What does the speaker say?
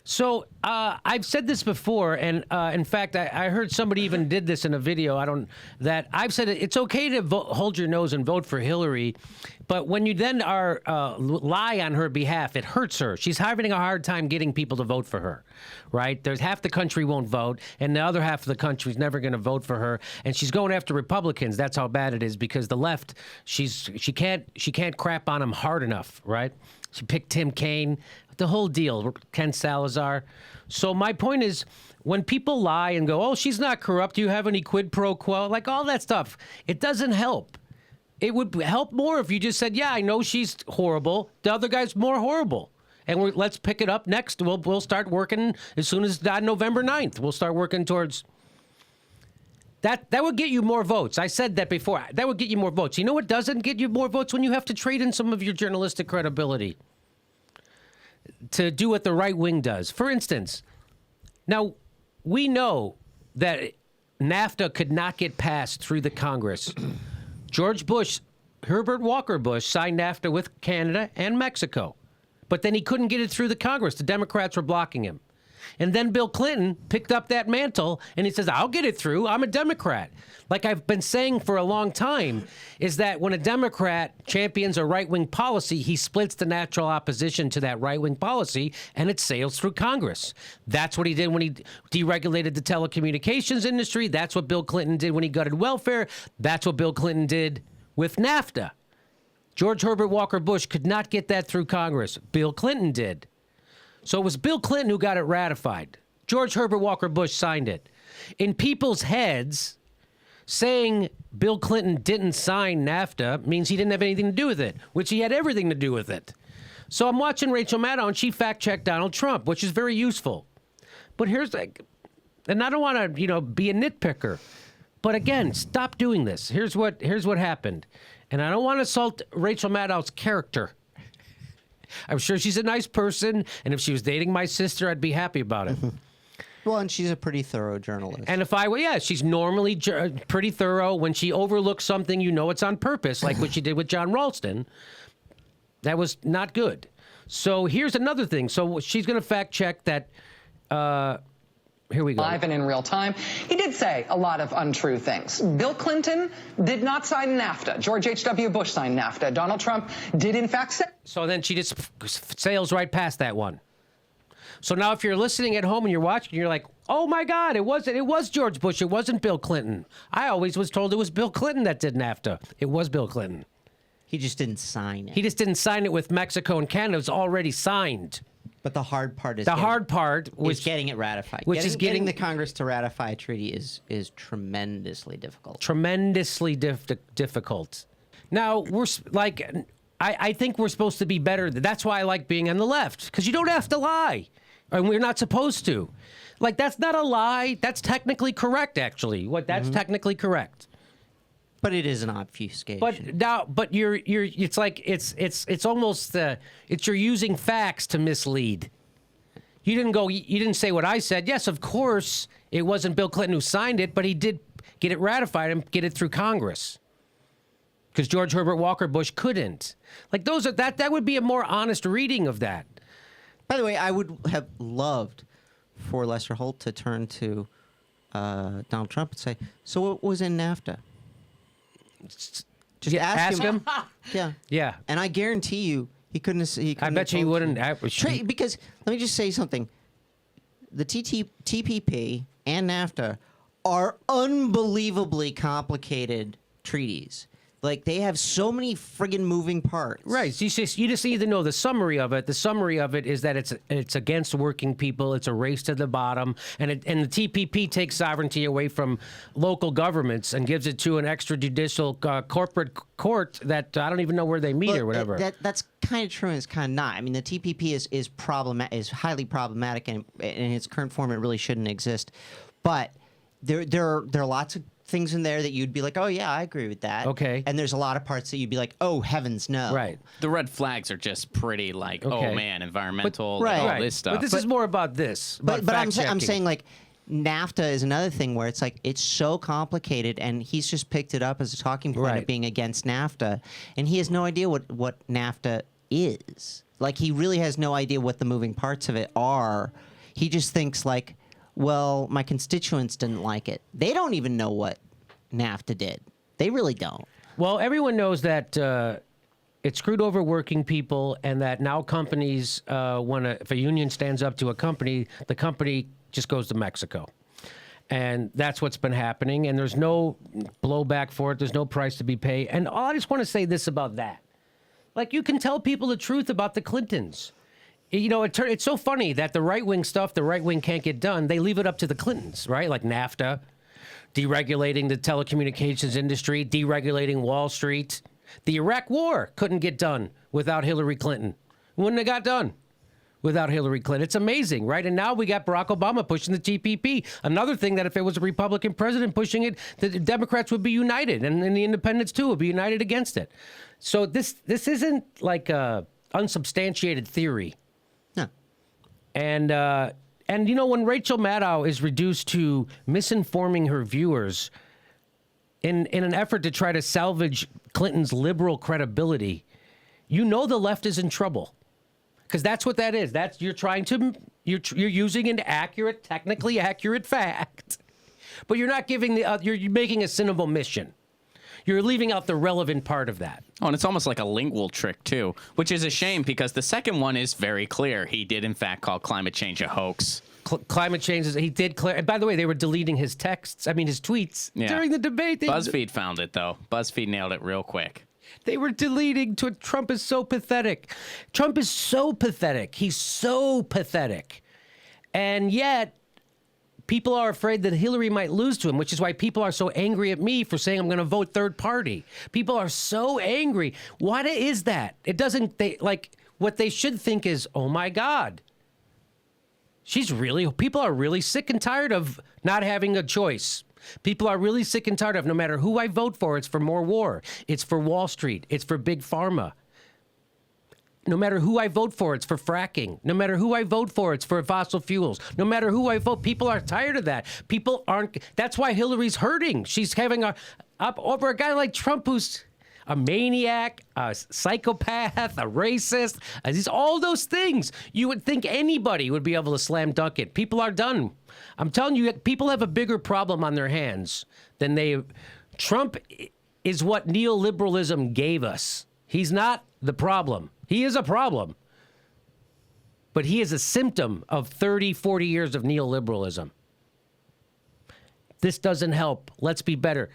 So I've said this before, and in fact, I heard somebody even did this in a video. That I've said it's okay to hold your nose and vote for Hillary, but when you then lie on her behalf, it hurts her. She's having a hard time getting people to vote for her, right? There's half the country won't vote, and the other half of the country is never going to vote for her, and she's going after Republicans. That's how bad it is, because the left, she can't crap on them hard enough, right? She picked Tim Kaine, the whole deal, Ken Salazar. So my point is, when people lie and go, oh, she's not corrupt, do you have any quid pro quo? Like all that stuff, it doesn't help. It would help more if you just said, yeah, I know she's horrible. The other guy's more horrible. And let's pick it up next. We'll start working as soon as November 9th. We'll start working towards... That would get you more votes. I said that before. That would get you more votes. You know what doesn't get you more votes? When you have to trade in some of your journalistic credibility to do what the right wing does. For instance, now we know that NAFTA could not get passed through the Congress. George Bush, Herbert Walker Bush, signed NAFTA with Canada and Mexico. But then he couldn't get it through the Congress. The Democrats were blocking him. And then Bill Clinton picked up that mantle, and he says, I'll get it through. I'm a Democrat. Like I've been saying for a long time, is that when a Democrat champions a right-wing policy, he splits the natural opposition to that right-wing policy, and it sails through Congress. That's what he did when he deregulated the telecommunications industry. That's what Bill Clinton did when he gutted welfare. That's what Bill Clinton did with NAFTA. George Herbert Walker Bush could not get that through Congress. Bill Clinton did. So it was Bill Clinton who got it ratified. George Herbert Walker Bush signed it. In people's heads, saying Bill Clinton didn't sign NAFTA means he didn't have anything to do with it, which he had everything to do with it. So I'm watching Rachel Maddow, and she fact-checked Donald Trump, which is very useful. But and I don't want to, be a nitpicker. But again, stop doing this. Here's what happened. And I don't want to assault Rachel Maddow's character. I'm sure she's a nice person, and if she was dating my sister, I'd be happy about it. Well, and she's a pretty thorough journalist. And if she's normally pretty thorough. When she overlooks something, it's on purpose, like what she did with John Ralston. That was not good. So here's another thing. So she's going to fact check that. Here we go. Live and in real time. He did say a lot of untrue things. Bill Clinton did not sign NAFTA. George H.W. Bush signed NAFTA. Donald Trump did, in fact, say. So then she just sails right past that one. So now if you're listening at home and you're watching, you're like, oh, my God, it was George Bush. It wasn't Bill Clinton. I always was told it was Bill Clinton that did NAFTA. It was Bill Clinton. He just didn't sign it. He just didn't sign it with Mexico and Canada. It was already signed. But the hard part is getting it ratified. Getting the Congress to ratify a treaty is tremendously difficult. Tremendously difficult. Now I think we're supposed to be better. That's why I like being on the left, because you don't have to lie, and we're not supposed to. Like that's not a lie. That's technically correct, actually. That's technically correct. But it is an obfuscation. But it's almost you're using facts to mislead. You didn't say what I said. Yes, of course, it wasn't Bill Clinton who signed it, but he did get it ratified and get it through Congress. Because George Herbert Walker Bush couldn't. Like that would be a more honest reading of that. By the way, I would have loved for Lester Holt to turn to Donald Trump and say, "So what was in NAFTA?" Just ask him. Yeah. And I guarantee you, he couldn't. I bet you he wouldn't. Because let me just say something: the TPP and NAFTA are unbelievably complicated treaties. Like, they have so many friggin' moving parts. Right. You just need to know the summary of it. The summary of it is that it's against working people. It's a race to the bottom. And the TPP takes sovereignty away from local governments and gives it to an extrajudicial corporate court that I don't even know where they meet or whatever. That's kind of true and it's kind of not. I mean, the TPP is highly problematic, and in its current form, it really shouldn't exist. But there are lots of things in there that you'd be like, oh, yeah, I agree with that. Okay. And there's a lot of parts that you'd be like, oh, heavens, no. Right. The red flags are just pretty like, Okay. oh, man, environmental, But- all right. this stuff. But this is more about this. But I'm saying, like, NAFTA is another thing where it's like, it's so complicated, and he's just picked it up as a talking point Right. of being against NAFTA, and he has no idea what NAFTA is. Like, he really has no idea what the moving parts of it are. He just thinks like, well, my constituents didn't like it. They don't even know what NAFTA did. They really don't. Well, everyone knows that it screwed over working people, and that now companies, if a union stands up to a company, the company just goes to Mexico. And that's what's been happening, and there's no blowback for it. There's no price to be paid. And I just want to say this about that. Like, you can tell people the truth about the Clintons. You know, it's so funny that the right-wing stuff, the right wing can't get done. They leave it up to the Clintons, right? Like NAFTA, deregulating the telecommunications industry, deregulating Wall Street. The Iraq War couldn't get done without Hillary Clinton. Wouldn't have got done without Hillary Clinton. It's amazing, right? And now we got Barack Obama pushing the TPP. Another thing that if it was a Republican president pushing it, the Democrats would be united, and the independents too would be united against it. So this isn't like a unsubstantiated theory. No. And you know, when Rachel Maddow is reduced to misinforming her viewers in an effort to try to salvage Clinton's liberal credibility, you know the left is in trouble. Because that's what that is. You're using an accurate, technically accurate fact, but you're not giving you're making a sin of omission. You're leaving out the relevant part of that. Oh, and it's almost like a lingual trick, too, which is a shame because the second one is very clear. He did, in fact, call climate change a hoax. Climate change he did clear. And by the way, they were deleting his tweets during the debate. BuzzFeed found it, though. BuzzFeed nailed it real quick. They were deleting. Trump is so pathetic. Trump is so pathetic. He's so pathetic. And yet, people are afraid that Hillary might lose to him, which is why people are so angry at me for saying I'm going to vote third party. People are so angry. Why is that? It doesn't, what they should think is, oh my God. People are really sick and tired of not having a choice. People are really sick and tired of, no matter who I vote for, it's for more war. It's for Wall Street. It's for big pharma. No matter who I vote for, it's for fracking. No matter who I vote for, it's for fossil fuels. No matter who I vote, people are tired of that. People aren't. That's why Hillary's hurting. She's having up over a guy like Trump who's a maniac, a psychopath, a racist. All those things. You would think anybody would be able to slam dunk it. People are done. I'm telling you, people have a bigger problem on their hands than they. Trump is what neoliberalism gave us. He's not the problem. He is a problem. But he is a symptom of 30, 40 years of neoliberalism. This doesn't help. Let's be better.